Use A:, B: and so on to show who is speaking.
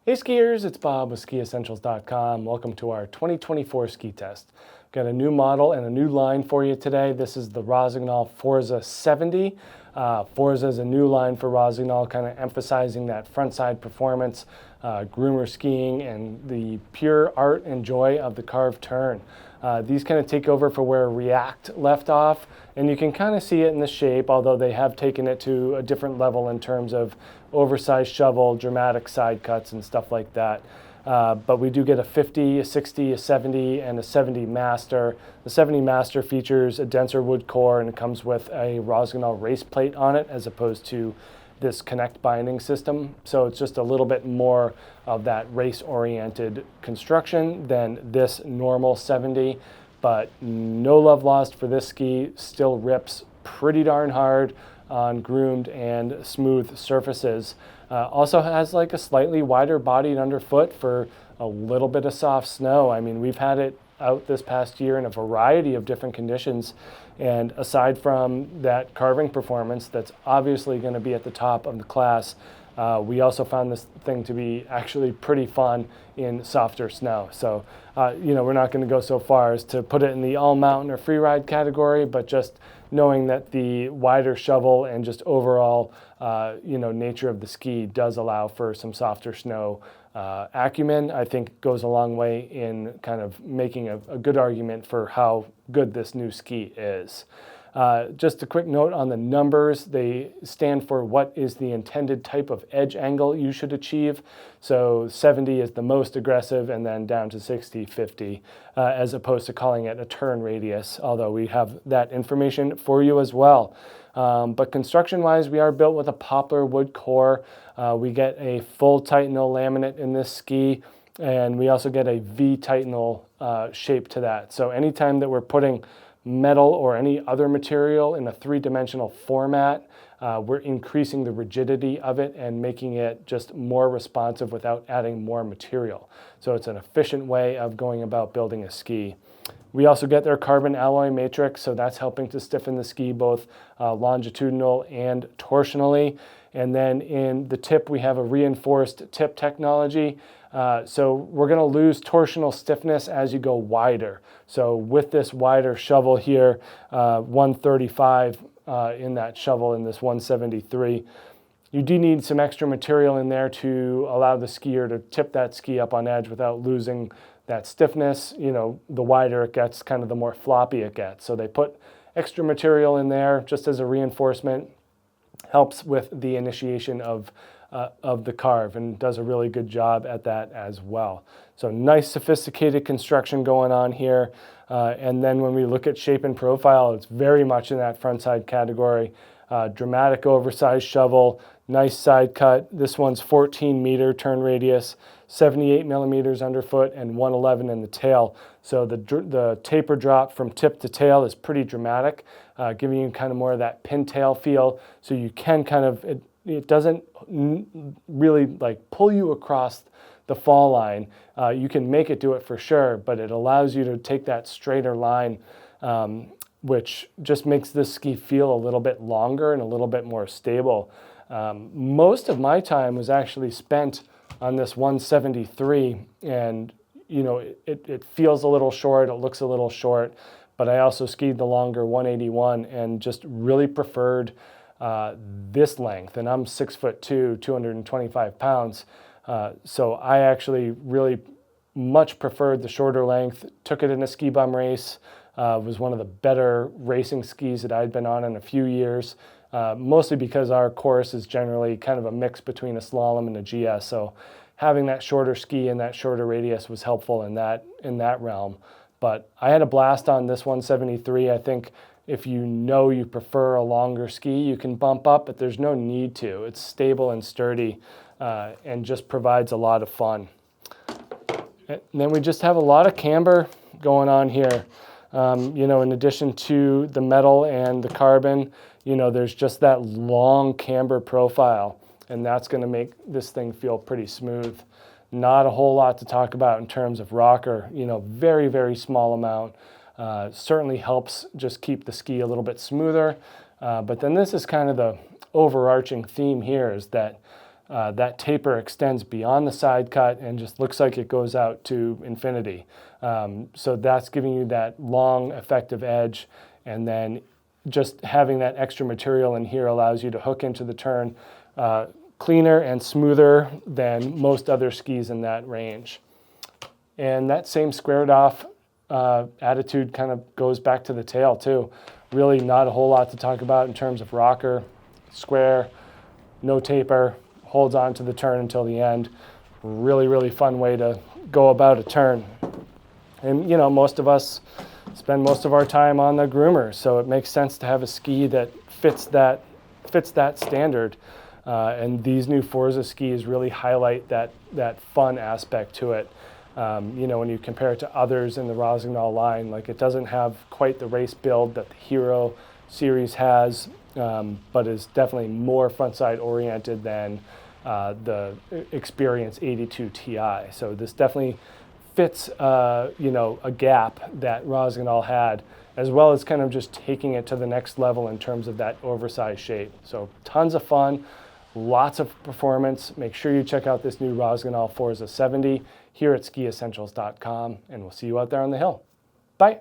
A: Hey skiers, it's Bob with SkiEssentials.com. Welcome to our 2024 ski test. Got a new model and a new line for you today. This is the Rossignol Forza 70. Forza is a new line for Rossignol, kind of emphasizing that frontside performance, groomer skiing, and the pure art and joy of the carved turn. These kind of take over for where React left off, and you can kind of see it in the shape, although they have taken it to a different level in terms of oversized shovel, dramatic side cuts, and stuff like that. But we do get a 50, a 60, a 70, and a 70 Master. The 70 Master features a denser wood core, and it comes with a Rossignol race plate on it as opposed to this connect binding system. So it's just a little bit more of that race-oriented construction than this normal 70, but no love lost for this ski. Still rips pretty darn hard on groomed and smooth surfaces. Also has like a slightly wider bodied underfoot for a little bit of soft snow. I mean, we've had it out this past year in a variety of different conditions, and aside from that carving performance that's obviously going to be at the top of the class, we also found this thing to be actually pretty fun in softer snow. So, we're not going to go so far as to put it in the all mountain or free ride category, but just knowing that the wider shovel and just overall, nature of the ski does allow for some softer snow acumen, I think goes a long way in kind of making a good argument for how good this new ski is. Just a quick note on the numbers. They stand for what is the intended type of edge angle you should achieve. So 70 is the most aggressive, and then down to 60, 50, as opposed to calling it a turn radius, although we have that information for you as well. But construction-wise, we are built with a poplar wood core. We get a full Titanal laminate in this ski, and we also get a V-Titanal shape to that. So anytime that we're putting metal or any other material in a three-dimensional format, we're increasing the rigidity of it and making it just more responsive without adding more material. So it's an efficient way of going about building a ski. We also get their carbon alloy matrix, so that's helping to stiffen the ski both longitudinal and torsionally. And then in the tip, we have a reinforced tip technology. So we're going to lose torsional stiffness as you go wider. So with this wider shovel here, 135 in that shovel in this 173, you do need some extra material in there to allow the skier to tip that ski up on edge without losing that stiffness. The wider it gets, kind of the more floppy it gets. So they put extra material in there just as a reinforcement. Helps with the initiation of the carve and does a really good job at that as well. So nice sophisticated construction going on here. And then when we look at shape and profile, it's very much in that front side category. Dramatic oversized shovel, nice side cut. This one's 14 meter turn radius, 78 millimeters underfoot, and 111 in the tail. So the taper drop from tip to tail is pretty dramatic, giving you kind of more of that pintail feel. So you can kind of, it doesn't really like pull you across the fall line. You can make it do it for sure, but it allows you to take that straighter line, which just makes this ski feel a little bit longer and a little bit more stable. Most of my time was actually spent on this 173, and it feels a little short, it looks a little short, but I also skied the longer 181 and just really preferred this length, and I'm 6'2", 225 pounds. So I actually really much preferred the shorter length, took it in a ski bum race, was one of the better racing skis that I'd been on in a few years, mostly because our course is generally kind of a mix between a slalom and a GS. So having that shorter ski and that shorter radius was helpful in that realm. But I had a blast on this 173. I think if you prefer a longer ski, you can bump up, but there's no need to. It's stable and sturdy and just provides a lot of fun. And then we just have a lot of camber going on here. In addition to the metal and the carbon, there's just that long camber profile, and that's going to make this thing feel pretty smooth. Not a whole lot to talk about in terms of rocker, very, very small amount. Certainly helps just keep the ski a little bit smoother. But then this is kind of the overarching theme here, is that that taper extends beyond the side cut and just looks like it goes out to infinity. So that's giving you that long, effective edge, and then just having that extra material in here allows you to hook into the turn cleaner and smoother than most other skis in that range. And that same squared off attitude kind of goes back to the tail too. Really not a whole lot to talk about in terms of rocker, square, no taper, holds on to the turn until the end. Really, really fun way to go about a turn. And you know, most of us spend most of our time on the groomer, so it makes sense to have a ski that fits that standard. And these new Forza skis really highlight that fun aspect to it. You know, when you compare it to others in the Rossignol line, like it doesn't have quite the race build that the Hero series has, but is definitely more frontside oriented than the Experience 82 Ti. So this definitely fits, you know, a gap that Rossignol had, as well as kind of just taking it to the next level in terms of that oversized shape. So tons of fun, lots of performance. Make sure you check out this new Rossignol Forza 70 here at SkiEssentials.com, and we'll see you out there on the hill. Bye.